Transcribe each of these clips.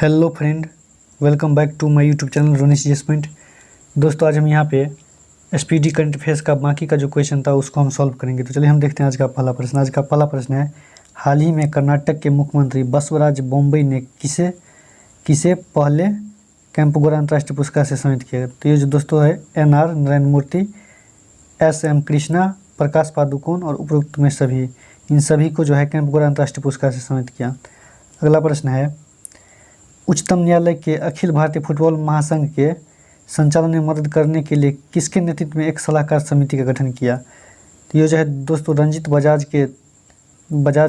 Hello friend, welcome back to my YouTube channel Ronish जसमेंट। दोस्तों, आज हम यहाँ पे एसपीडी करंट अफेयर्स का बाकी का जो क्वेश्चन था उसको हम सॉल्व करेंगे। तो चलिए हम देखते हैं आज का पहला प्रश्न। आज का पहला प्रश्न है, हाल ही में कर्नाटक के मुख्यमंत्री बसवराज बोम्मई ने किसे पहले कैंपगोरा अंतर्राष्ट्रीय पुरस्कार से सम्मानित किया। तो ये जो दोस्तों है NR नारायण मूर्ति, SM कृष्णा, प्रकाश पादुकोण और उपरोक्त में सभी, इन सभी को जो है कैंपगोरा अंतर्राष्ट्रीय पुरस्कार से सम्मानित किया। अगला प्रश्न है, उच्चतम न्यायालय के अखिल भारतीय फुटबॉल महासंघ के संचालन में मदद करने के लिए किसके नेतृत्व में एक सलाहकार समिति का गठन किया। तो ये जो है दोस्तों रंजीत बजाज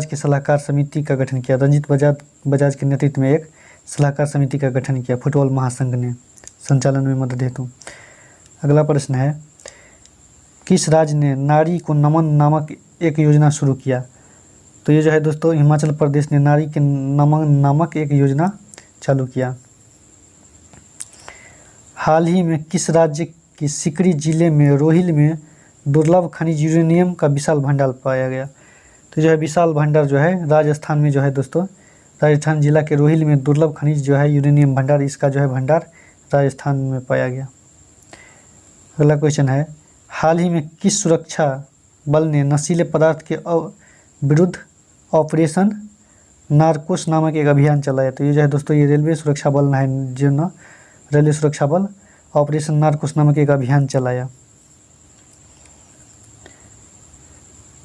के सलाहकार समिति का गठन किया। रंजीत बजाज के नेतृत्व में एक सलाहकार समिति का गठन किया फुटबॉल महासंघ ने संचालन में मदद हेतु। अगला प्रश्न है, किस राज्य ने नारी को नमन नामक एक योजना शुरू किया। तो ये जो है दोस्तों हिमाचल प्रदेश ने नारी के नमन नामक एक योजना चालू किया। हाल ही में किस राज्य की सिकरी जिले में रोहिल में दुर्लभ खनिज यूरेनियम का विशाल भंडार पाया गया। तो जो है विशाल भंडार जो है राजस्थान में जो है दोस्तों, राजस्थान जिला के रोहिल में दुर्लभ खनिज जो है यूरेनियम भंडार, इसका जो है भंडार राजस्थान में पाया गया। अगला क्वेश्चन है, हाल ही में किस सुरक्षा बल ने नशीले पदार्थ के विरुद्ध ऑपरेशन नारकोस नामक एक अभियान चलाया। तो ये जो है दोस्तों ये रेलवे सुरक्षा बल है, जो ना रेलवे सुरक्षा बल ऑपरेशन नारकोस नामक एक अभियान चलाया।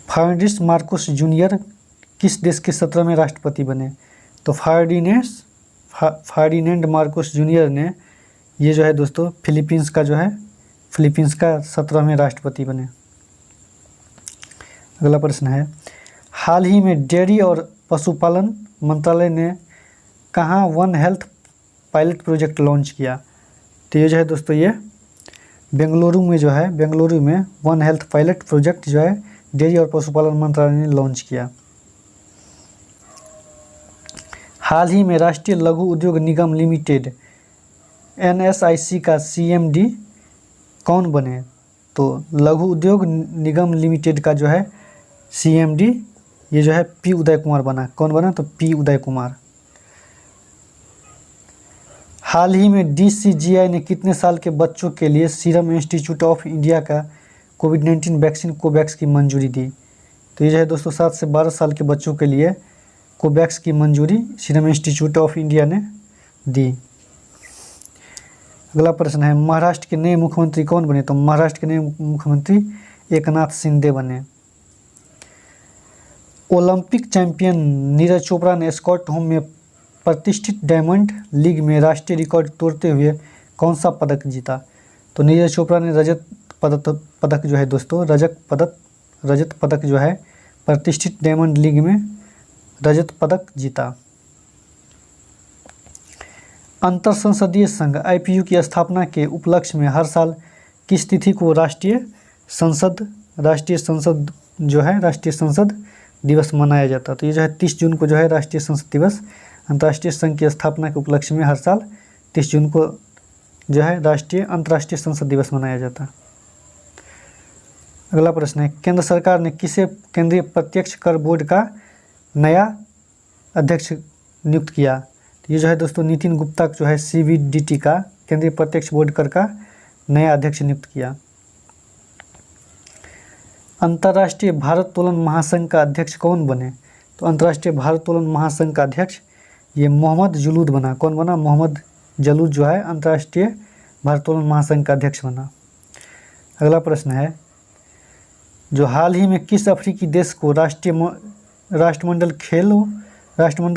फर्डिनांड मार्कोस जूनियर किस देश के 17वें राष्ट्रपति बने। तो फर्डिनांड मार्कोस जूनियर ने ये जो है दोस्तों फिलीपींस का 17वें राष्ट्रपति बने। अगला प्रश्न है, हाल ही में डेयरी और पशुपालन मंत्रालय ने कहाँ one health pilot project launch किया। तो ये जो है दोस्तों ये बेंगलुरु में वन हेल्थ पायलट प्रोजेक्ट जो है डेयरी और पशुपालन मंत्रालय ने लॉन्च किया। हाल ही में राष्ट्रीय लघु उद्योग निगम लिमिटेड NSIC का CMD कौन बने। तो लघु उद्योग निगम लिमिटेड का जो है CMD ये जो है P उदय कुमार बना। कौन बना। तो P उदय कुमार। हाल ही में DCGI ने कितने साल के बच्चों के लिए सीरम इंस्टीट्यूट ऑफ इंडिया का कोविड-19 वैक्सीन कोवैक्स की मंजूरी दी। तो ये जो है दोस्तों 7 से 12 साल के बच्चों के लिए कोवैक्स की मंजूरी सीरम इंस्टीट्यूट ऑफ इंडिया ने दी। अगला प्रश्न है, महाराष्ट्र के नए मुख्यमंत्री कौन बने। तो महाराष्ट्र के नए मुख्यमंत्री एकनाथ शिंदे बने। ओलंपिक चैंपियन नीरज चोपड़ा ने स्टॉकहोम में प्रतिष्ठित डायमंड लीग में राष्ट्रीय रिकॉर्ड तोड़ते हुए कौन सा पदक जीता। तो नीरज चोपड़ा ने रजत पदक जो है दोस्तों रजत पदक जो है प्रतिष्ठित डायमंड लीग में रजत पदक जीता। अंतर संसदीय संघ IPU की स्थापना के उपलक्ष्य में हर साल किस तिथि को राष्ट्रीय संसद दिवस मनाया जाता है। तो ये जो है 30 जून को जो है राष्ट्रीय संसद दिवस, अंतर्राष्ट्रीय संघ की स्थापना के उपलक्ष्य में हर साल 30 जून को जो है अंतर्राष्ट्रीय संसद दिवस मनाया जाता है। अगला प्रश्न है, केंद्र सरकार ने किसे केंद्रीय प्रत्यक्ष कर बोर्ड का नया अध्यक्ष नियुक्त किया। तो ये जो है दोस्तों नितिन गुप्ता जो है CBDT का केंद्रीय प्रत्यक्ष बोर्ड कर का नया अध्यक्ष नियुक्त किया। अंतर्राष्ट्रीय भारोत्तोलन महासंघ का अध्यक्ष कौन बने। तो अंतर्राष्ट्रीय भारोत्तोलन महासंघ का अध्यक्ष ये मोहम्मद जलूद बना। कौन बना। मोहम्मद जलूद जो है अंतर्राष्ट्रीय भारोत्तोलन महासंघ का अध्यक्ष बना। अगला प्रश्न है, जो हाल ही में किस अफ्रीकी देश को राष्ट्रमंडल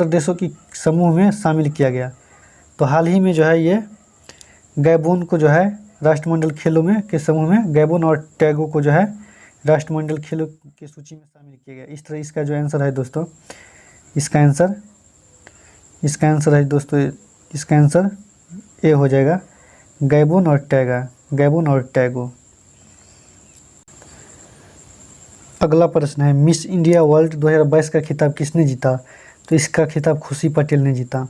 देशों की समूह में शामिल किया गया। तो हाल ही में जो है ये गैबोन को जो है राष्ट्रमंडल खेलों में के समूह में गैबोन और टैगो को जो है राष्ट्रमंडल खेलों की सूची में शामिल किया गया। इस तरह इसका जो आंसर है दोस्तों, इसका आंसर ए हो जाएगा, गैबोन और टैगो। अगला प्रश्न है, मिस इंडिया वर्ल्ड 2022 का खिताब किसने जीता। तो इसका खिताब खुशी पटेल ने जीता।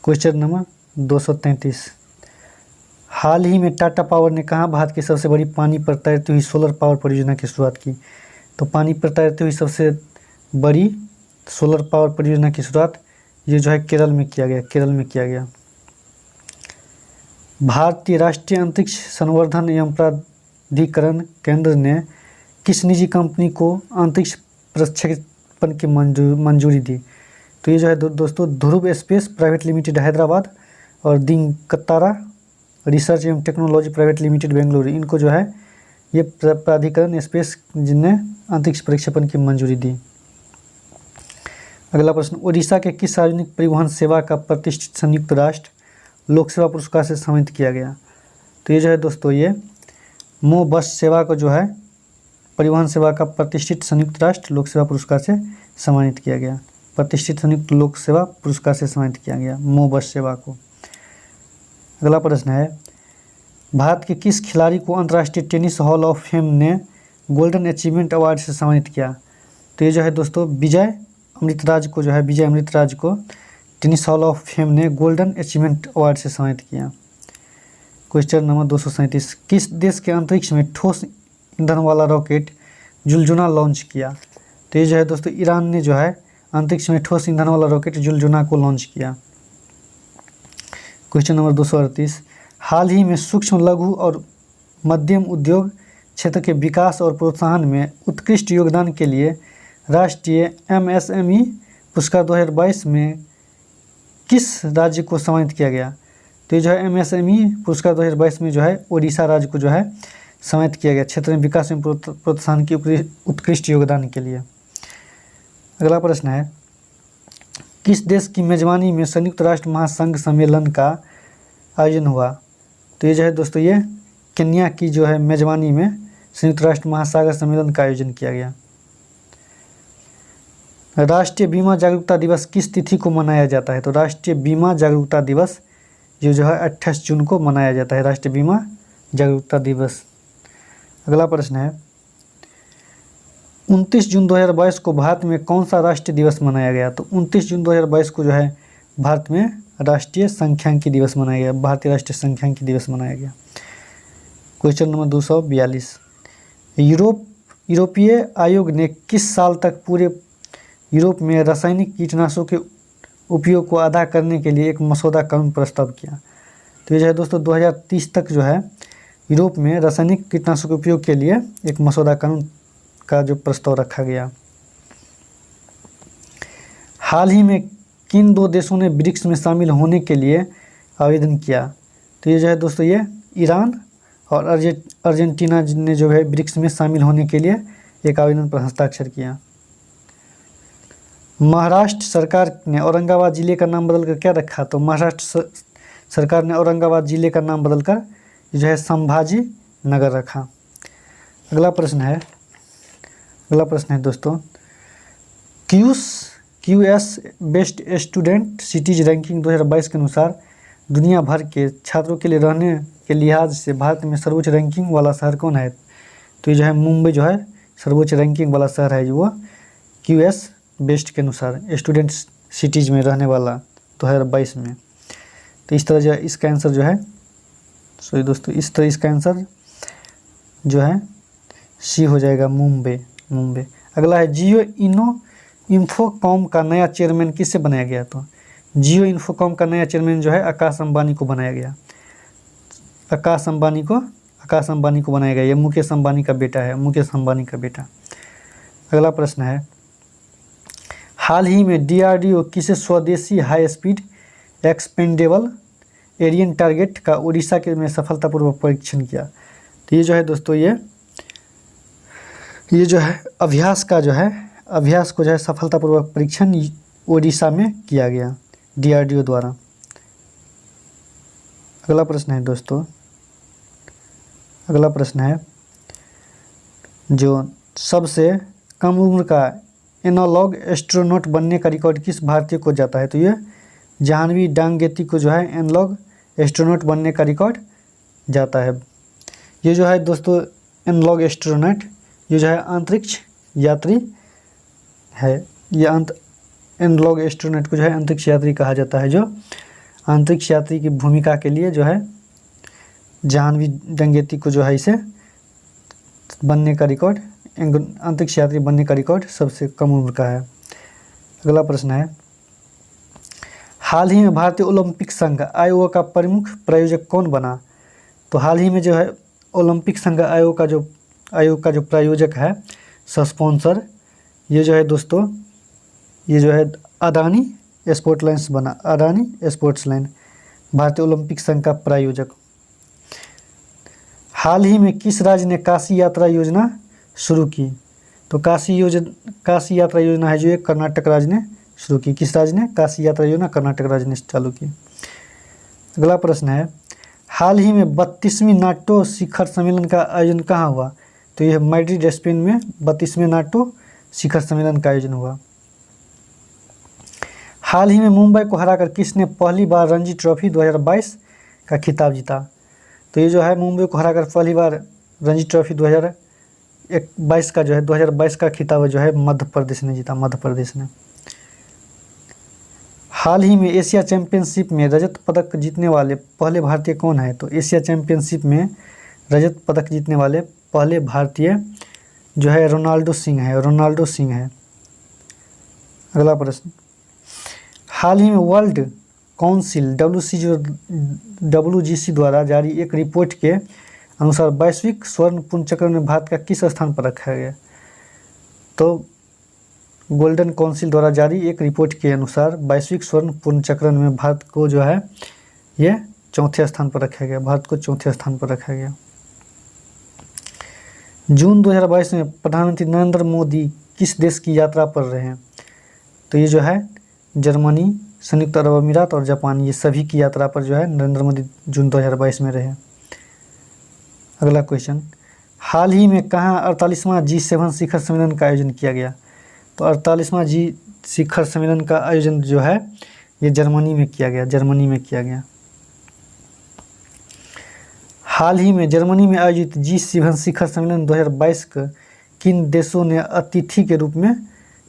क्वेश्चन नंबर 233, हाल ही में टाटा पावर ने कहाँ भारत की सबसे बड़ी पानी पर तैरती हुई सोलर पावर परियोजना की शुरुआत की। तो पानी पर तैरती हुई सबसे बड़ी सोलर पावर परियोजना की शुरुआत ये जो है केरल में किया गया, केरल में किया गया। भारतीय राष्ट्रीय अंतरिक्ष संवर्धन एवं प्राधिकरण केंद्र ने किस निजी कंपनी को अंतरिक्ष प्रक्षेपण की मंजूरी दी? तो ये जो है दोस्तों ध्रुव स्पेस प्राइवेट लिमिटेड हैदराबाद और दिंकतारा रिसर्च एवं टेक्नोलॉजी प्राइवेट लिमिटेड बेंगलुरु, इनको जो है ये प्राधिकरण स्पेस जिनने अंतरिक्ष प्रक्षेपण की मंजूरी दी। अगला प्रश्न, उड़ीसा के किस सार्वजनिक परिवहन सेवा का प्रतिष्ठित संयुक्त राष्ट्र लोक सेवा पुरस्कार से सम्मानित किया गया? तो ये जो है दोस्तों ये मो बस सेवा को जो है परिवहन सेवा का प्रतिष्ठित संयुक्त राष्ट्र लोक सेवा पुरस्कार से सम्मानित किया गया। प्रतिष्ठित संयुक्त लोक सेवा पुरस्कार से सम्मानित किया गया मो बस सेवा को। अगला प्रश्न है, भारत के किस खिलाड़ी को अंतर्राष्ट्रीय टेनिस हॉल ऑफ फेम ने गोल्डन अचीवमेंट अवार्ड से सम्मानित किया? तो ये जो है दोस्तों विजय अमृतराज को जो है विजय अमृतराज को टेनिस हॉल ऑफ फेम ने गोल्डन अचीवमेंट अवार्ड से सम्मानित किया। क्वेश्चन नंबर 237, किस देश के अंतरिक्ष में ठोस ईंधन वाला रॉकेट जुलजुना लॉन्च किया? तो ये जो है दोस्तों ईरान ने जो है अंतरिक्ष में ठोस ईंधन वाला रॉकेट जुलजुना को लॉन्च किया। क्वेश्चन नंबर 238, हाल ही में सूक्ष्म लघु और मध्यम उद्योग क्षेत्र के विकास और प्रोत्साहन में उत्कृष्ट योगदान के लिए राष्ट्रीय MSME पुरस्कार 2022 में किस राज्य को सम्मानित किया गया? तो ये जो है MSME पुरस्कार 2022 में जो है ओडिशा राज्य को जो है सम्मानित किया गया क्षेत्र में विकास एवं प्रोत्साहन की उत्कृष्ट योगदान के लिए। अगला प्रश्न है, किस देश की मेजबानी में संयुक्त राष्ट्र महासंघ सम्मेलन का आयोजन हुआ? तो ये जो है दोस्तों ये केन्या की जो है मेजबानी में संयुक्त राष्ट्र महासागर सम्मेलन का आयोजन किया गया। राष्ट्रीय बीमा जागरूकता दिवस किस तिथि को मनाया जाता है? तो राष्ट्रीय बीमा जागरूकता दिवस जो है 28 जून को मनाया जाता है, राष्ट्रीय बीमा जागरूकता दिवस। अगला प्रश्न है, 29 जून 2022 को भारत में कौन सा राष्ट्रीय दिवस मनाया गया? तो 29 जून 2022 को जो है भारत में राष्ट्रीय सांख्यिकी दिवस मनाया गया, भारतीय राष्ट्रीय सांख्यिकी दिवस मनाया गया। क्वेश्चन नंबर 242, यूरोपीय आयोग ने किस साल तक पूरे यूरोप में रासायनिक कीटनाशकों के उपयोग को आधा करने के लिए एक मसौदा कानून प्रस्ताव किया? तो ये जो है दोस्तों 2030 तक जो है यूरोप में रासायनिक कीटनाशकों के उपयोग के लिए एक मसौदा कानून का जो प्रस्ताव रखा गया। हाल ही में किन दो देशों ने ब्रिक्स में शामिल होने के लिए आवेदन किया? तो ये जो है दोस्तों ये ईरान और अर्जेंटीना ने जो है ब्रिक्स में शामिल होने के लिए एक आवेदन पर हस्ताक्षर किया। महाराष्ट्र सरकार ने औरंगाबाद जिले का नाम बदलकर क्या रखा? तो महाराष्ट्र सरकार ने औरंगाबाद जिले का नाम बदलकर जो है संभाजी नगर रखा। अगला प्रश्न है दोस्तों, QS best student cities ranking 2022 के अनुसार दुनिया भर के छात्रों के लिए रहने के लिहाज से भारत में सर्वोच्च रैंकिंग वाला शहर कौन है? तो ये जो है मुंबई जो है सर्वोच्च रैंकिंग वाला शहर है, जो वो QS बेस्ट के अनुसार स्टूडेंट सिटीज़ में रहने वाला 2022 में। तो इस तरह जो है इसका आंसर जो है दोस्तों इस तरह इसका आंसर जो है सी हो जाएगा, मुंबई। अगला है, जियो इन्फोकॉम का नया चेयरमैन किससे बनाया गया? तो जियो इन्फोकॉम का नया चेयरमैन जो है आकाश अंबानी को बनाया गया। आकाश अंबानी को बनाया गया। ये मुकेश अंबानी का बेटा है, मुकेश अंबानी का बेटा। अगला प्रश्न है, हाल ही में DRDO किसे स्वदेशी high speed expendable aerial target का उड़ीसा के में सफलतापूर्वक परीक्षण किया? तो ये जो है दोस्तों ये जो है अभ्यास को जो है सफलतापूर्वक परीक्षण उड़ीसा में किया गया DRDO द्वारा। अगला प्रश्न है दोस्तों, जो सबसे कम उम्र का एनालॉग एस्ट्रोनॉट बनने का रिकॉर्ड किस भारतीय को जाता है? तो ये जाह्नवी डांगेती को जो है एनालॉग एस्ट्रोनॉट बनने का रिकॉर्ड जाता है। ये जो है दोस्तों एनालॉग एस्ट्रोनॉट ये जो है अंतरिक्ष यात्री है। ये एनालॉग एस्ट्रोनॉट को जो है अंतरिक्ष यात्री कहा जाता है, जो अंतरिक्ष यात्री की भूमिका के लिए जो है जाह्नवी डांगेती को जो है इसे बनने का रिकॉर्ड, अंतरिक्ष यात्री बनने का रिकॉर्ड सबसे कम उम्र का है। अगला प्रश्न है, हाल ही में भारतीय ओलंपिक संघ आयोग का प्रमुख प्रायोजक कौन बना? तो हाल ही में जो है ओलंपिक संघ आयोग का जो प्रायोजक है, स्पॉन्सर, ये जो है दोस्तों, ये जो है अडानी स्पोर्ट्स लाइन बना। अडानी स्पोर्ट्स लाइन भारतीय ओलंपिक संघ का प्रायोजक। हाल ही में किस राज्य ने काशी यात्रा योजना शुरू की? तो काशी यात्रा योजना है जो एक कर्नाटक राज्य ने शुरू की। किस राज्य ने? काशी यात्रा योजना कर्नाटक राज्य ने चालू की। अगला प्रश्न है, हाल ही में 32वीं नाटो शिखर सम्मेलन का आयोजन कहाँ हुआ? तो यह मैड्रिड स्पेन में 32वें नाटो शिखर सम्मेलन का आयोजन हुआ। हाल ही में मुंबई को हराकर किसने पहली बार रणजी ट्रॉफी 2022 का खिताब जीता? तो ये जो है मुंबई को हराकर पहली बार रणजी ट्रॉफी 2022 का जो है 2022 का खिताब जो है मध्य प्रदेश ने जीता, मध्य प्रदेश ने। हाल ही में एशिया चैंपियनशिप में रजत पदक जीतने वाले पहले भारतीय कौन है? तो एशिया चैंपियनशिप में रजत पदक जीतने वाले पहले भारतीय जो है रोनाल्डो सिंह है। अगला प्रश्न, हाल ही में वर्ल्ड काउंसिल WGC द्वारा जारी एक रिपोर्ट के अनुसार वैश्विक स्वर्ण पुण्य चक्र में भारत का किस स्थान पर रखा गया? तो गोल्डन काउंसिल द्वारा जारी एक रिपोर्ट के अनुसार वैश्विक स्वर्ण पुण्य चक्र में भारत को जो है ये चौथे स्थान पर रखा गया, भारत को चौथे स्थान पर रखा गया। जून 2022 में प्रधानमंत्री नरेंद्र मोदी किस देश की यात्रा पर रहे हैं? तो ये जो है जर्मनी, संयुक्त अरब अमीरात और जापान, ये सभी की यात्रा पर जो है नरेंद्र मोदी जून 2022 में रहे। अगला क्वेश्चन, हाल ही में कहाँ 48वां G7 शिखर सम्मेलन का आयोजन किया गया? तो 48वां G शिखर सम्मेलन का आयोजन जो है ये जर्मनी में किया गया। हाल ही में जर्मनी में आयोजित G7 शिखर सम्मेलन 2022 का किन देशों ने अतिथि के रूप में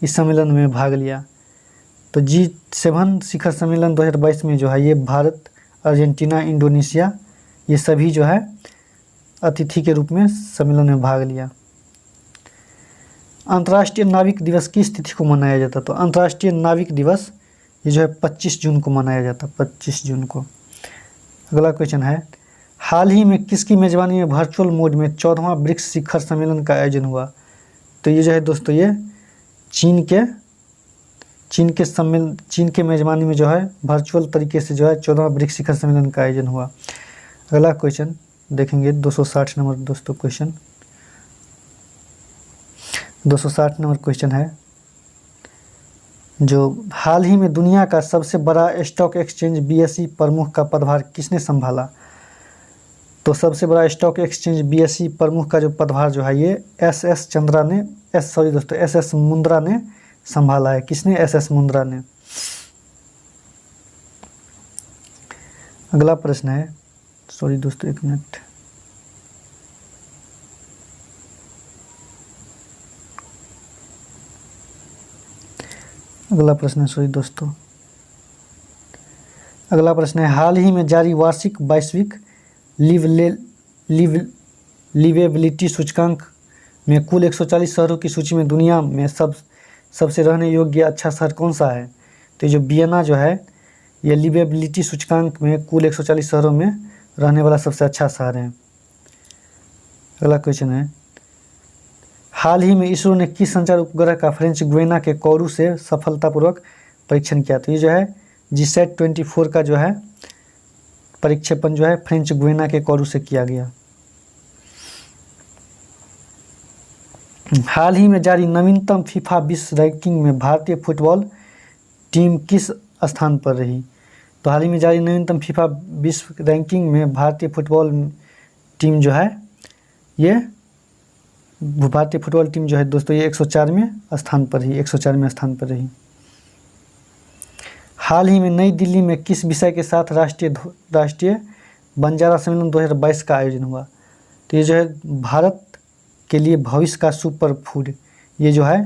इस सम्मेलन में भाग लिया? तो G7 शिखर सम्मेलन 2022 में जो है ये भारत, अर्जेंटीना, इंडोनेशिया, ये सभी जो है अतिथि के रूप में सम्मेलन में भाग लिया। अंतर्राष्ट्रीय नाविक दिवस किस तिथि को मनाया जाता? तो अंतर्राष्ट्रीय नाविक दिवस ये जो है 25 जून को मनाया जाता, 25 जून को। अगला क्वेश्चन है, हाल ही में किसकी मेजबानी में वर्चुअल मोड में 14वां ब्रिक्स शिखर सम्मेलन का आयोजन हुआ? तो ये जो है दोस्तों ये चीन के मेजबानी में जो है वर्चुअल तरीके से जो है 14वां ब्रिक्स शिखर सम्मेलन का आयोजन हुआ। अगला क्वेश्चन देखेंगे 260 नंबर दोस्तों क्वेश्चन। 260 नंबर क्वेश्चन है, जो हाल ही में दुनिया का सबसे बड़ा स्टॉक एक्सचेंज BSE प्रमुख का पदभार किसने संभाला? तो सबसे बड़ा स्टॉक एक्सचेंज BSE प्रमुख का जो पदभार जो है ये SS मुंद्रा ने संभाला है। किसने? SS मुंद्रा ने। अगला प्रश्न है, सॉरी दोस्तों एक मिनट, अगला प्रश्न है, हाल ही में जारी वार्षिक वैश्विक लिवेबिलिटी सूचकांक में कुल 140 शहरों की सूची में दुनिया में सबसे रहने योग्य अच्छा शहर कौन सा है? तो जो वियना जो है ये लिवेबिलिटी सूचकांक में कुल 140 शहरों में रहने वाला सबसे अच्छा शहर है। अगला क्वेश्चन है, हाल ही में इसरो ने किस संचार उपग्रह का फ्रेंच गुयाना के कोरू से सफलतापूर्वक परीक्षण किया? तो ये जो है GSAT-24 का जो है परीक्षेपण जो है फ्रेंच गुयाना के कोरू से किया गया। हाल ही में जारी नवीनतम फीफा विश्व रैंकिंग में भारतीय फुटबॉल टीम किस स्थान पर रही? तो हाल ही में जारी नवीनतम फीफा विश्व रैंकिंग में भारतीय फुटबॉल टीम जो है ये भारतीय फुटबॉल टीम जो है दोस्तों ये 104वें स्थान पर रही। हाल ही में नई दिल्ली में किस विषय के साथ राष्ट्रीय बंजारा सम्मेलन 2022 का आयोजन हुआ? तो ये जो है भारत के लिए भविष्य का सुपर फूड, ये जो है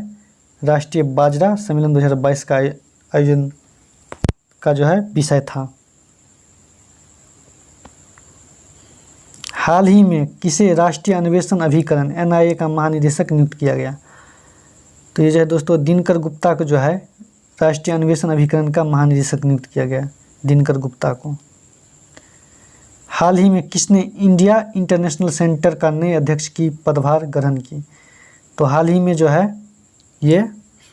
राष्ट्रीय बाजरा सम्मेलन 2022 का आयोजन का जो है विषय था। हाल ही में किसे राष्ट्रीय अन्वेषण अभिकरण NIA का महानिदेशक नियुक्त किया गया? तो ये जो है दोस्तों दिनकर गुप्ता को जो है राष्ट्रीय अन्वेषण अभिकरण का महानिदेशक नियुक्त किया गया? दिनकर गुप्ता को। हाल ही में किसने इंडिया इंटरनेशनल सेंटर का नए अध्यक्ष की पदभार ग्रहण की? तो हाल ही में जो है ये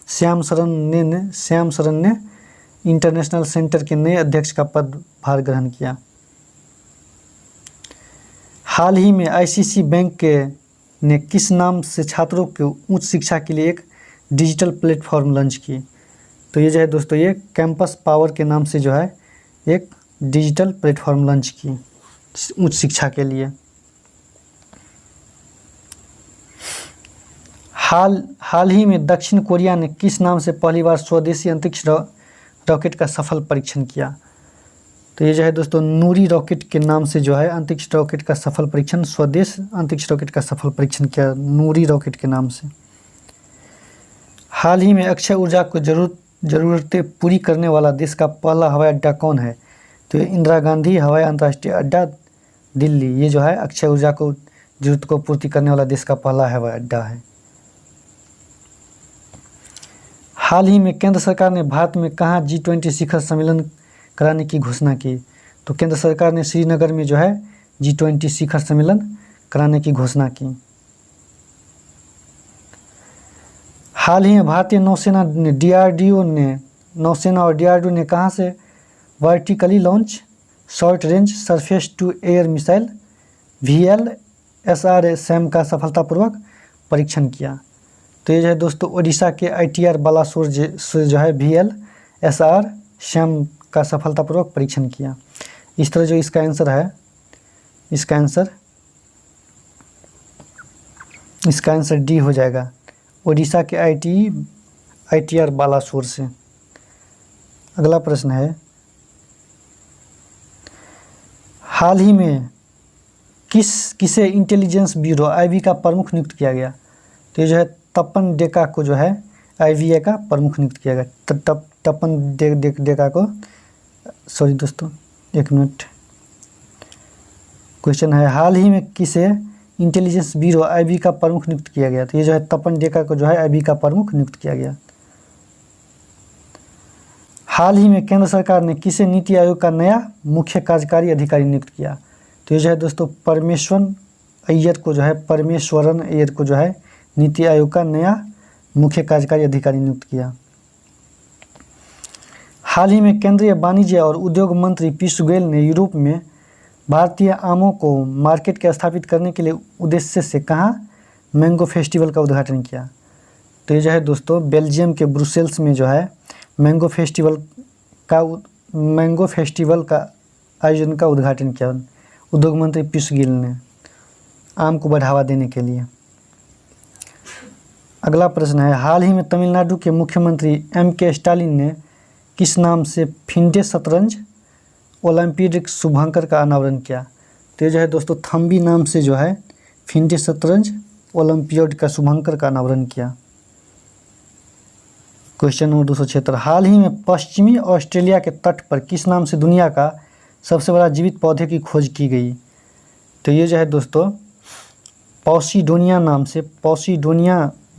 श्याम शरण ने इंटरनेशनल सेंटर के नए अध्यक्ष का पदभार ग्रहण किया। हाल ही में आईसीसी बैंक ने किस नाम से छात्रों को उच्च शिक्षा के लिए एक डिजिटल प्लेटफॉर्म लॉन्च की? तो ये जो है दोस्तों ये कैंपस पावर के नाम से जो है एक डिजिटल प्लेटफॉर्म लॉन्च की उच्च शिक्षा के लिए। हाल ही में दक्षिण कोरिया ने किस नाम से पहली बार स्वदेशी अंतरिक्ष रॉकेट का सफल परीक्षण किया? तो ये जो है दोस्तों नूरी रॉकेट के नाम से जो है अंतरिक्ष रॉकेट का सफल परीक्षण, स्वदेश अंतरिक्ष रॉकेट का सफल परीक्षण किया नूरी रॉकेट के नाम से। हाल ही में अक्षय ऊर्जा को ज़रूरतें पूरी करने वाला देश का पहला हवाई अड्डा कौन है? तो ये इंदिरा गांधी हवाई अंतर्राष्ट्रीय अड्डा दिल्ली, ये जो है अक्षय ऊर्जा को जरूरत को पूर्ति करने वाला देश का पहला हवाई अड्डा है। हाल ही में केंद्र सरकार ने भारत में कहाँ G20 शिखर सम्मेलन कराने की घोषणा की? तो केंद्र सरकार ने श्रीनगर में जो है G20 शिखर सम्मेलन कराने की घोषणा की। हाल ही में भारतीय नौसेना और DRDO ने कहाँ से vertically launch short range surface to air missile VLSR का सफलतापूर्वक परीक्षण किया? तो ये जो है दोस्तों ओडिशा के ITR बालासोर से जो है VLSR का सफलतापूर्वक परीक्षण किया। इस तरह जो इसका आंसर है, इसका आंसर डी हो जाएगा, ओडिशा के ITR बालासोर से। अगला प्रश्न है, हाल ही में किसे इंटेलिजेंस ब्यूरो IB का प्रमुख नियुक्त किया गया? तो ये जो है तपन डेका को जो है IBA का प्रमुख नियुक्त किया गया। तपन डेका को, सॉरी दोस्तों एक मिनट, क्वेश्चन है हाल ही में किसे इंटेलिजेंस ब्यूरो IB का प्रमुख नियुक्त किया गया? तो ये जो है तपन डेका को जो है IB का प्रमुख नियुक्त किया गया। हाल ही में केंद्र सरकार ने किसे नीति आयोग का नया मुख्य कार्यकारी अधिकारी नियुक्त किया? तो ये जो है दोस्तों परमेश्वरन अय्यर को जो है नीति आयोग का नया मुख्य कार्यकारी अधिकारी नियुक्त किया। हाल ही में केंद्रीय वाणिज्य और उद्योग मंत्री पीयूष गोयल ने यूरोप में भारतीय आमों को मार्केट के स्थापित करने के लिए उद्देश्य से कहाँ मैंगो फेस्टिवल का उद्घाटन किया? तो ये जो है दोस्तों बेल्जियम के ब्रुसेल्स में जो है मैंगो फेस्टिवल का आयोजन का उद्घाटन किया उद्योग मंत्री पीयूष गोयल ने आम को बढ़ावा देने के लिए। अगला प्रश्न है, हाल ही में तमिलनाडु के मुख्यमंत्री M.K. स्टालिन ने किस नाम से फिंडे शतरंज ओलंपियाड शुभंकर का अनावरण किया? तो ये जो है दोस्तों थम्बी नाम से जो है फिंडे शतरंज ओलंपियाड का शुभंकर का अनावरण किया। क्वेश्चन नंबर 276, हाल ही में पश्चिमी ऑस्ट्रेलिया के तट पर किस नाम से दुनिया का सबसे बड़ा जीवित पौधे की खोज की गई? तो ये जो है दोस्तों पॉसिडोनिया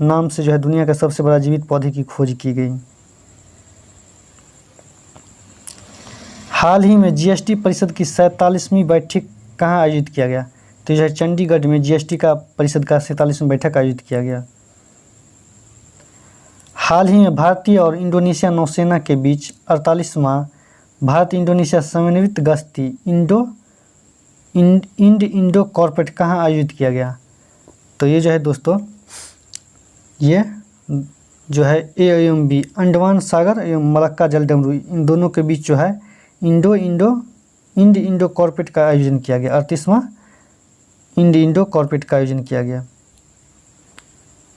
नाम से जो है दुनिया का सबसे बड़ा जीवित पौधे की खोज की गई। हाल ही में GST परिषद की 47वीं बैठक कहाँ आयोजित किया गया? तो जो है चंडीगढ़ में GST का परिषद का 47वीं बैठक आयोजित किया गया। हाल ही में भारतीय और इंडोनेशिया नौसेना के बीच 48वां भारत इंडोनेशिया समन्वित गश्ती इंडो कॉर्पोरेट कहाँ आयोजित किया गया? तो ये जो है दोस्तों ये जो है A एवं B अंडमान सागर एवं मलक्का जलडमरू इन दोनों के बीच जो है इंडो कॉर्पोरेट का आयोजन किया गया। 38वां इंडो कॉर्पोरेट का आयोजन किया गया।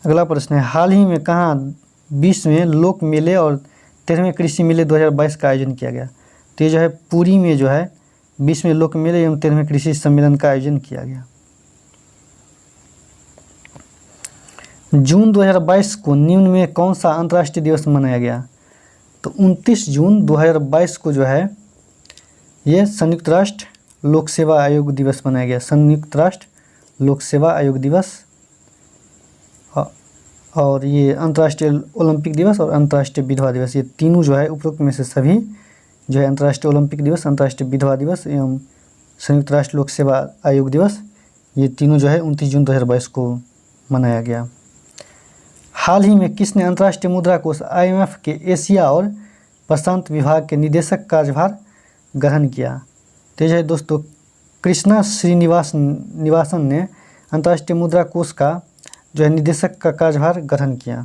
अगला प्रश्न है, हाल ही में कहाँ 20वें लोक मेले और 13वें कृषि मेले 2022 का आयोजन किया गया? तो ये जो है पुरी में जो है 20वें लोक मेले एवं 13वें कृषि सम्मेलन का आयोजन किया गया। जून 2022 को निम्न में कौन सा अंतर्राष्ट्रीय दिवस मनाया गया? तो 29 जून 2022 को जो है ये संयुक्त राष्ट्र लोक सेवा आयोग दिवस मनाया गया। संयुक्त राष्ट्र लोक सेवा आयोग दिवस और ये अंतर्राष्ट्रीय ओलंपिक दिवस और अंतर्राष्ट्रीय विधवा दिवस, ये तीनों जो है उपरोक्त में से सभी जो है अंतर्राष्ट्रीय ओलंपिक दिवस, अंतर्राष्ट्रीय विधवा दिवस एवं संयुक्त राष्ट्र लोक सेवा आयोग दिवस, ये तीनों जो है 29 जून 2022 को मनाया गया। हाल ही में किसने अंतर्राष्ट्रीय मुद्रा कोष IMF के एशिया और प्रशांत विभाग के निदेशक कार्यभार ग्रहण किया? तो यह है दोस्तों कृष्णा श्रीनिवासन ने अंतर्राष्ट्रीय मुद्रा कोष का जो है निदेशक का कार्यभार ग्रहण किया।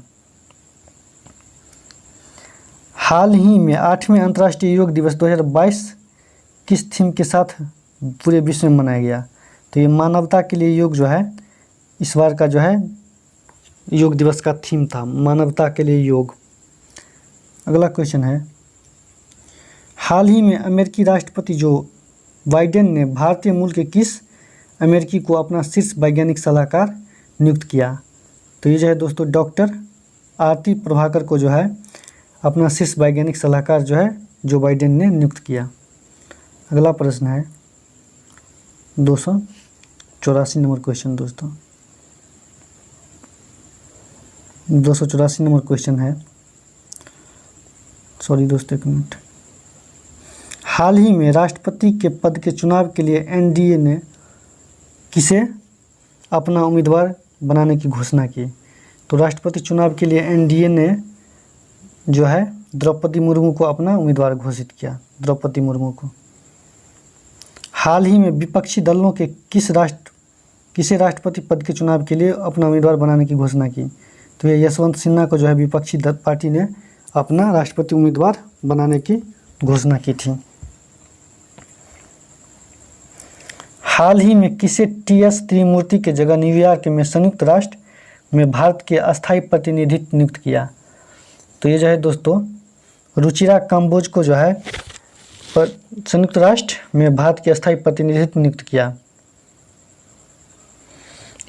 हाल ही में 8वें अंतर्राष्ट्रीय योग दिवस 2022 किस थीम के साथ पूरे विश्व में मनाया गया? तो ये मानवता के लिए योग जो है इस बार का जो है योग दिवस का थीम था, मानवता के लिए योग। अगला क्वेश्चन है, हाल ही में अमेरिकी राष्ट्रपति जो बाइडेन ने भारतीय मूल के किस अमेरिकी को अपना शीर्ष वैज्ञानिक सलाहकार नियुक्त किया? तो ये जो है दोस्तों डॉक्टर आरती प्रभाकर को जो है अपना शीर्ष वैज्ञानिक सलाहकार जो है जो बाइडेन ने नियुक्त किया। अगला प्रश्न है 284 नंबर क्वेश्चन दोस्तों, 284 नंबर क्वेश्चन है, सॉरी दोस्तों एक मिनट। हाल ही में राष्ट्रपति के पद के चुनाव के लिए NDA ने किसे अपना उम्मीदवार बनाने की घोषणा की? तो राष्ट्रपति चुनाव के लिए NDA ने जो है द्रौपदी मुर्मू को अपना उम्मीदवार घोषित किया, द्रौपदी मुर्मू को। हाल ही में विपक्षी दलों के किसे राष्ट्रपति पद के चुनाव के लिए अपना उम्मीदवार बनाने की घोषणा की? तो ये यशवंत सिन्हा को जो है विपक्षी पार्टी ने अपना राष्ट्रपति उम्मीदवार बनाने की घोषणा की थी। हाल ही में किसे TS त्रिमूर्ति के जगह न्यूयॉर्क में संयुक्त राष्ट्र में भारत के अस्थायी प्रतिनिधित्व नियुक्त किया? तो ये जो है दोस्तों रुचिरा काम्बोज को जो है संयुक्त राष्ट्र में भारत के अस्थायी प्रतिनिधित्व नियुक्त किया।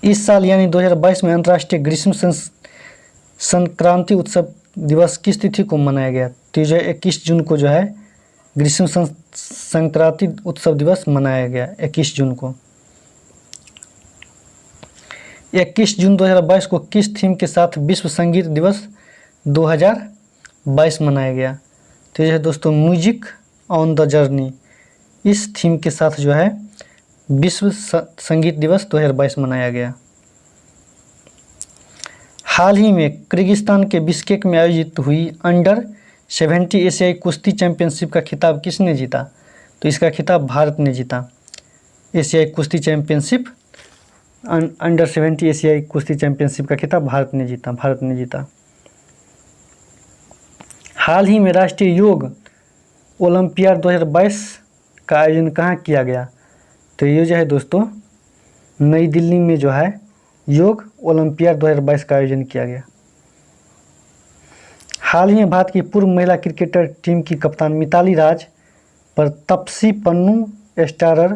इस साल यानी 2022 में अंतर्राष्ट्रीय ग्रीष्म संक्रांति उत्सव दिवस किस तिथि को मनाया गया? तो ये जो है 21 जून को जो है ग्रीष्म संक्रांति उत्सव दिवस मनाया गया 21 जून को। 21 जून 2022 को किस थीम के साथ विश्व संगीत दिवस 2022 मनाया गया? तो यह है दोस्तों म्यूजिक ऑन द जर्नी, इस थीम के साथ जो है विश्व संगीत दिवस 2022 मनाया गया। हाल ही में किर्गिस्तान के बिश्केक में आयोजित हुई अंडर-70 एशियाई कुश्ती चैंपियनशिप का खिताब किसने जीता? तो इसका खिताब भारत ने जीता। एशियाई कुश्ती चैंपियनशिप अंडर-70 एशियाई कुश्ती चैंपियनशिप का खिताब भारत ने जीता। हाल ही में राष्ट्रीय योग ओलंपियाड 2022 का आयोजन कहाँ किया गया? तो ये जो है दोस्तों नई दिल्ली में जो है योग ओलंपियाड 2022 का आयोजन किया गया। हाल ही में भारत की पूर्व महिला क्रिकेटर टीम की कप्तान मिताली राज पर तपसी पन्नू स्टारर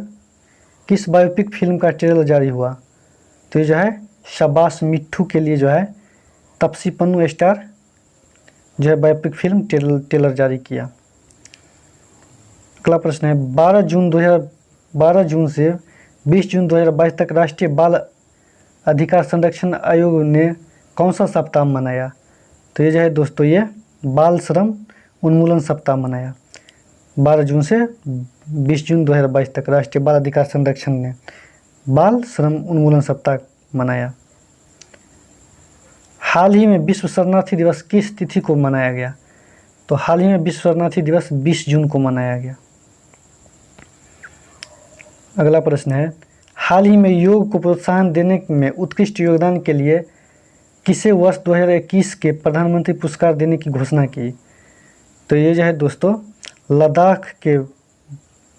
किस बायोपिक फिल्म का ट्रेलर जारी हुआ? तो ये जो है शाबाश मिट्ठू के लिए जो है तपसी पन्नू स्टार जो है बायोपिक फिल्म ट्रेलर जारी किया। अगला प्रश्न है 12 जून से 20 जून 2022 तक राष्ट्रीय बाल अधिकार संरक्षण आयोग ने कौन सा सप्ताह मनाया? तो ये जो है दोस्तों ये बाल श्रम उन्मूलन सप्ताह मनाया। 12 जून से 20 जून 2022 तक राष्ट्रीय बाल अधिकार संरक्षण ने बाल श्रम उन्मूलन सप्ताह मनाया। हाल ही में विश्व शरणार्थी दिवस किस तिथि को मनाया गया? तो हाल ही में विश्व शरणार्थी दिवस 20 जून को मनाया गया। अगला प्रश्न है हाल ही में योग को प्रोत्साहन देने में उत्कृष्ट योगदान के लिए किसे वर्ष 2021 के प्रधानमंत्री पुरस्कार देने की घोषणा की? तो ये जो है दोस्तों लद्दाख के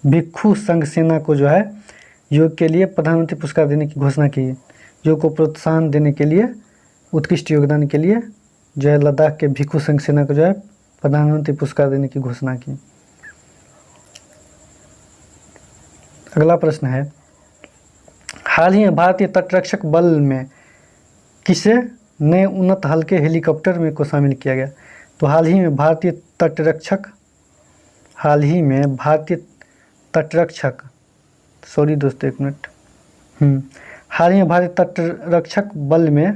भिक्षु संघ सेना को जो है योग के लिए प्रधानमंत्री पुरस्कार देने की घोषणा की। योग को प्रोत्साहन देने के लिए उत्कृष्ट योगदान के लिए जो है लद्दाख के भिक्षु संघ सेना को जो है प्रधानमंत्री पुरस्कार देने की घोषणा की। अगला प्रश्न है हाल ही में भारतीय तटरक्षक बल में किसे नए उन्नत हल्के हेलीकॉप्टर में को शामिल किया गया? तो हाल ही में भारतीय तटरक्षक बल में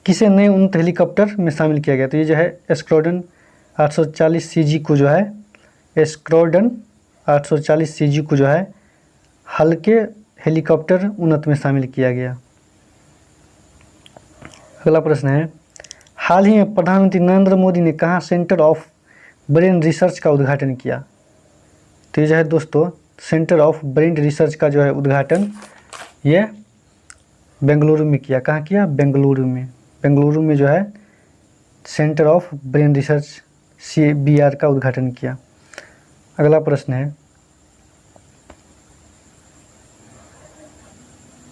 किसे नए उन्नत हेलीकॉप्टर में शामिल किया गया? तो ये जो है स्क्वाड्रन 840 CG को जो है स्क्वाड्रन 840 CG को जो है हल्के हेलीकॉप्टर उन्नत में शामिल किया गया। अगला प्रश्न है, हाल ही में प्रधानमंत्री नरेंद्र मोदी ने कहाँ सेंटर ऑफ ब्रेन रिसर्च का उद्घाटन किया? तो ये जो है दोस्तों सेंटर ऑफ ब्रेन रिसर्च का जो है उद्घाटन ये बेंगलुरु में किया। कहाँ किया? बेंगलुरु में। बेंगलुरु में जो है centre of brain research CBR का उद्घाटन किया। अगला प्रश्न है,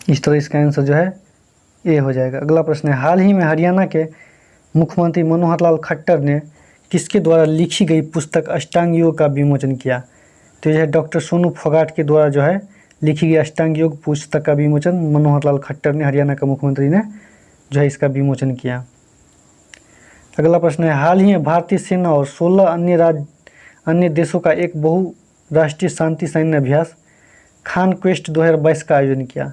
इस तरह इसका आंसर जो है ए हो जाएगा। अगला प्रश्न है, हाल ही में हरियाणा के मुख्यमंत्री मनोहर लाल खट्टर ने किसके द्वारा लिखी गई पुस्तक अष्टांग योग का विमोचन किया? तो यह डॉक्टर सोनू फोगाट के द्वारा जो है लिखी गई अष्टांग योग पुस्तक का विमोचन मनोहर लाल खट्टर ने, हरियाणा का मुख्यमंत्री ने जो है इसका विमोचन किया। अगला प्रश्न है, हाल ही में भारतीय सेना और 16 अन्य देशों का एक बहुराष्ट्रीय शांति सैन्य अभ्यास खान क्वेस्ट 2022 का आयोजन किया।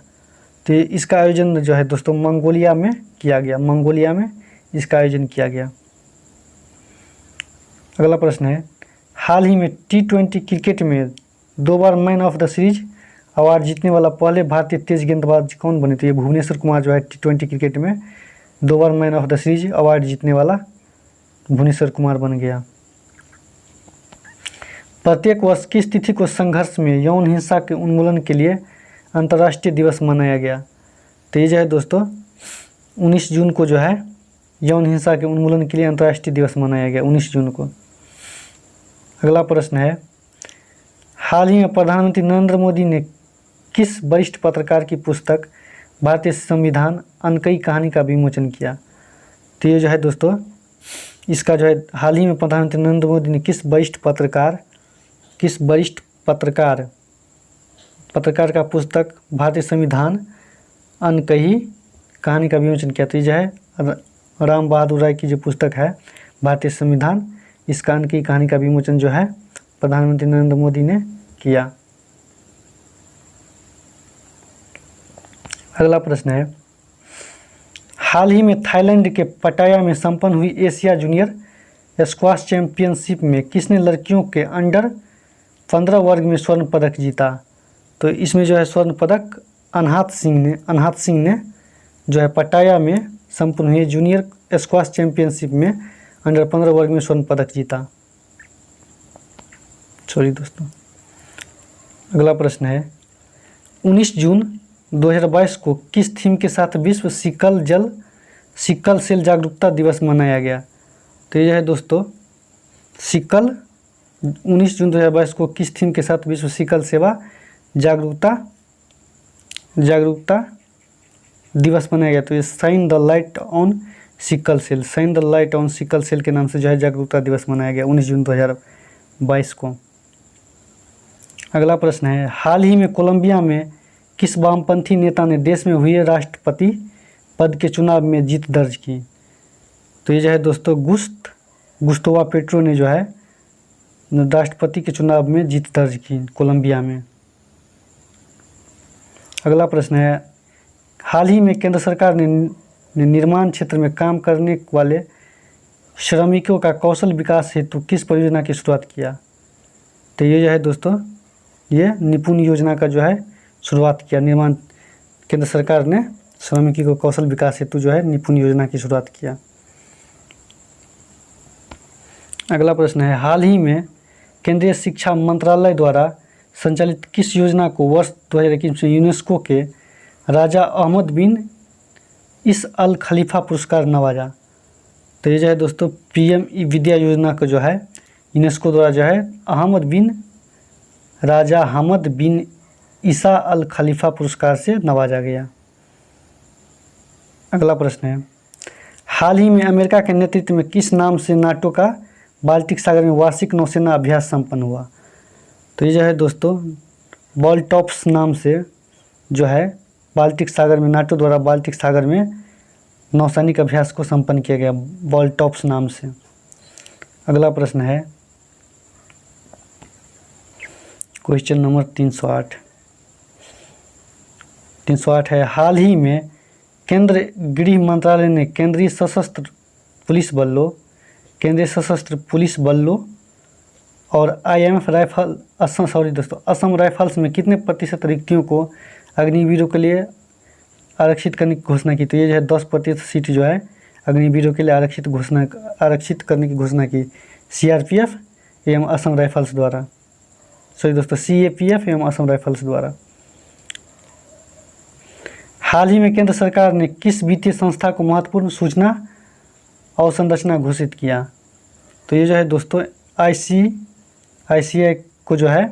तो इसका आयोजन जो है दोस्तों मंगोलिया में किया गया। मंगोलिया में इसका आयोजन किया गया। अगला प्रश्न है, हाल ही में T20 क्रिकेट में 2 बार man of the series award जीतने वाला पहले भारतीय तेज गेंदबाज कौन बने? तो ये भुवनेश्वर कुमार जो है T20 क्रिकेट में 2 बार man of the series award जीतने वाला भुवनेश्वर कुमार बन गया। प्रत्येक वर्ष किस तिथि को संघर्ष में यौन हिंसा के उन्मूलन के लिए अंतर्राष्ट्रीय दिवस मनाया गया? तो ये जो है दोस्तों 19 जून को जो है यौन हिंसा के उन्मूलन के लिए अंतर्राष्ट्रीय दिवस मनाया गया 19 जून को। अगला प्रश्न है, हाल ही में प्रधानमंत्री नरेंद्र मोदी ने किस वरिष्ठ पत्रकार की पुस्तक भारतीय संविधान अनकई कहानी का विमोचन किया? तो ये जो है दोस्तों इसका जो है हाल ही में प्रधानमंत्री नरेंद्र मोदी ने किस वरिष्ठ पत्रकार का पुस्तक भारतीय संविधान अनकही कहानी का विमोचन किया? तो ये जो है राम बहादुर राय की जो पुस्तक है भारतीय संविधान, इसका अनकही कहानी का विमोचन जो है प्रधानमंत्री नरेंद्र मोदी ने किया। अगला प्रश्न है, हाल ही में थाईलैंड के पटाया में संपन्न हुई एशिया जूनियर स्क्वाश चैंपियनशिप में किसने लड़कियों के अंडर 15 वर्ग में स्वर्ण पदक जीता? तो इसमें जो है स्वर्ण पदक अनहात सिंह ने जो है पटाया में संपन्न हुई जूनियर स्क्वाश चैंपियनशिप में अंडर 15 वर्ग में स्वर्ण पदक जीता। सॉरी दोस्तों। अगला प्रश्न है, 19 जून 2022 को किस थीम के साथ विश्व सिकल सेल जागरूकता दिवस मनाया गया? तो ये है दोस्तों 19 जून 2022 को किस थीम के साथ विश्व सिकल सेवा जागरूकता दिवस मनाया गया? तो ये shine the light on sickle cell के नाम से जो है जागरूकता दिवस मनाया गया 19 जून 2022 को। अगला प्रश्न है, हाल ही में कोलंबिया में किस वामपंथी नेता ने देश में हुए राष्ट्रपति पद के चुनाव में जीत दर्ज की? तो ये जो है दोस्तों गुस्तावो पेट्रो ने जो है राष्ट्रपति के चुनाव में जीत दर्ज की कोलंबिया में। अगला प्रश्न है, हाल ही में केंद्र सरकार ने निर्माण क्षेत्र में काम करने वाले श्रमिकों का कौशल विकास हेतु किस परियोजना की शुरुआत किया? तो ये जो है दोस्तों ये निपुण योजना का जो है शुरुआत किया। केंद्र सरकार ने श्रमिकों को कौशल विकास हेतु जो है निपुण योजना की शुरुआत किया। अगला प्रश्न है, हाल ही में केंद्रीय शिक्षा मंत्रालय द्वारा संचालित किस योजना को वर्ष 2021 में यूनेस्को के राजा अहमद बिन इस अल खलीफा पुरस्कार नवाजा? तो ये जो है दोस्तों PM विद्या योजना को जो है यूनेस्को द्वारा जो है राजा अहमद बिन ईसा अल खलीफा पुरस्कार से नवाजा गया। अगला प्रश्न है, हाल ही में अमेरिका के नेतृत्व में किस नाम से नाटो का बाल्टिक सागर में वार्षिक नौसेना अभ्यास संपन्न हुआ? तो ये जो है दोस्तों बॉलटॉप्स नाम से जो है बाल्टिक सागर में नाटो द्वारा बाल्टिक सागर में नौसैनिक अभ्यास को संपन्न किया गया बॉलटॉप्स नाम से। अगला प्रश्न है क्वेश्चन नंबर 308 है, हाल ही में केंद्र गृह मंत्रालय ने केंद्रीय सशस्त्र पुलिस बलों और IMF राइफल असम राइफल्स में कितने प्रतिशत रिक्तियों को अग्निवीरों के लिए आरक्षित करने की घोषणा की। तो ये जो है 10% सीट जो है अग्निवीरों के लिए आरक्षित करने की घोषणा की CRPF एवं असम राइफल्स द्वारा, CAPF एवं असम राइफल्स द्वारा। हाल ही में केंद्र सरकार ने किस वित्तीय संस्था को महत्वपूर्ण सूचना अवसंरचना घोषित किया। तो ये जो है दोस्तों ICICI को जो है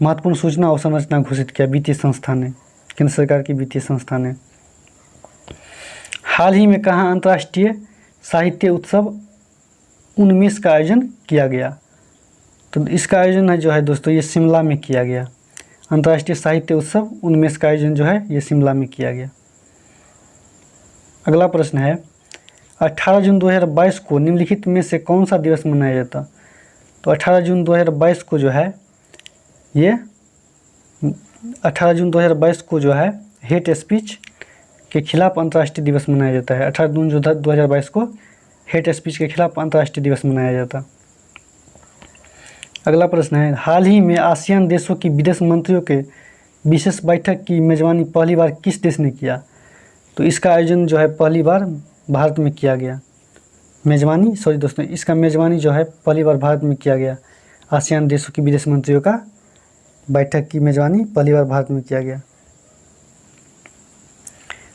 महत्वपूर्ण सूचना अवसंरचना घोषित किया वित्तीय संस्था ने, केंद्र सरकार की वित्तीय संस्था ने। हाल ही में कहाँ अंतर्राष्ट्रीय साहित्य उत्सव उन्मेष का आयोजन किया गया। तो इसका आयोजन है जो है दोस्तों ये शिमला में किया गया। अंतर्राष्ट्रीय साहित्य उत्सव उन्मेष का आयोजन जो है ये शिमला में किया गया। अगला प्रश्न है 18 जून 2022 को निम्नलिखित में से कौन सा दिवस मनाया जाता। तो 18 जून 2022 को जो है ये 18 जून 2022 को जो है हेट स्पीच के खिलाफ अंतर्राष्ट्रीय दिवस मनाया जाता है। 18 जून 2022 को हेट स्पीच के खिलाफ अंतर्राष्ट्रीय दिवस मनाया जाता। अगला प्रश्न है हाल ही में आसियान देशों की विदेश मंत्रियों के विशेष बैठक की मेजबानी पहली बार किस देश ने किया। तो इसका आयोजन जो है पहली बार भारत में किया गया। इसका मेजबानी जो है पहली बार भारत में किया गया। आसियान देशों की विदेश मंत्रियों का बैठक की मेजबानी पहली बार भारत में किया गया।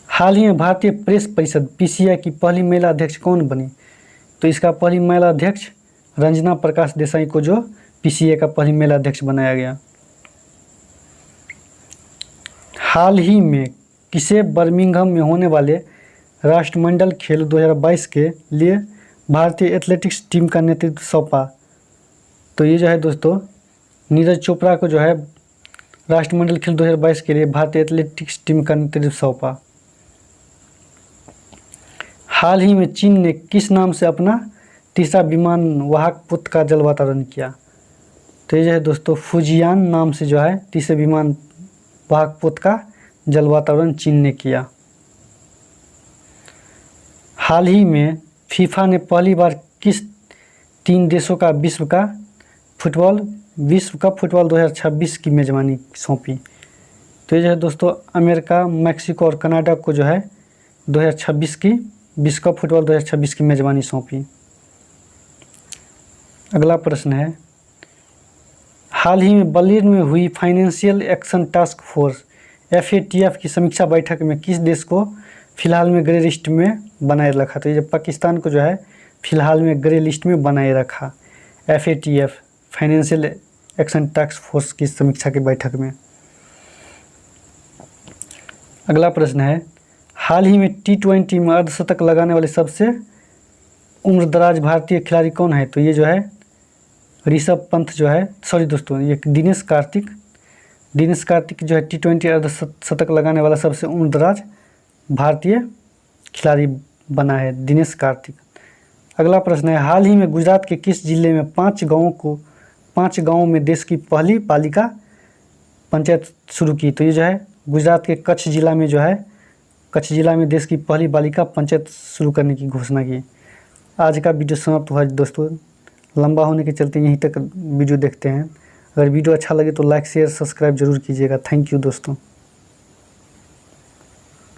हाल ही में भारतीय प्रेस परिषद PCI की पहली महिला अध्यक्ष कौन बनी। तो इसका पहली महिला अध्यक्ष रंजना प्रकाश देसाई को जो PCI का पहली महिला अध्यक्ष बनाया गया। हाल ही में किसे बर्मिंघम में होने वाले राष्ट्रमंडल खेल 2022 के लिए भारतीय एथलेटिक्स टीम का नेतृत्व सौंपा। तो ये जो है दोस्तों नीरज चोपड़ा को जो है राष्ट्रमंडल खेल 2022 के लिए भारतीय एथलेटिक्स टीम का नेतृत्व सौंपा। हाल ही में चीन ने किस नाम से अपना तीसरा विमान वाहक पुत्र का जलवातरण किया। तो ये जो है दोस्तों फुजियान नाम से जो है तीसरे विमान वाहक पुत्र का जलवातरण चीन ने किया। हाल ही में फीफा ने पहली बार किस 3 देशों का विश्व कप फुटबॉल 2026 की मेज़बानी सौंपी। तो ये जो है दोस्तों अमेरिका, मैक्सिको और कनाडा को जो है 2026 की विश्व कप फुटबॉल 2026 की मेज़बानी सौंपी। अगला प्रश्न है हाल ही में बर्लिन में हुई financial action task force FATF की समीक्षा बैठक में किस देश को फिलहाल में ग्रे लिस्ट में बनाए रखा। तो ये पाकिस्तान को जो है फिलहाल में ग्रे लिस्ट में बनाए रखा FATF financial action task force की समीक्षा की बैठक में। अगला प्रश्न है हाल ही में T20 में अर्धशतक लगाने वाले सबसे उम्रदराज भारतीय खिलाड़ी कौन है। तो ये जो है ऋषभ पंत जो है ये दिनेश कार्तिक जो है T20 अर्धशतक लगाने वाला सबसे उम्रदराज भारतीय खिलाड़ी बना है दिनेश कार्तिक। अगला प्रश्न है हाल ही में गुजरात के किस जिले में 5 गांवों में देश की पहली बालिका पंचायत शुरू की। तो ये जो है गुजरात के कच्छ जिला में देश की पहली बालिका पंचायत शुरू करने की घोषणा की। आज का वीडियो समाप्त हुआ दोस्तों। लंबा होने के चलते यहीं तक वीडियो देखते हैं। अगर वीडियो अच्छा लगे तो लाइक शेयर सब्सक्राइब जरूर कीजिएगा। थैंक यू दोस्तों।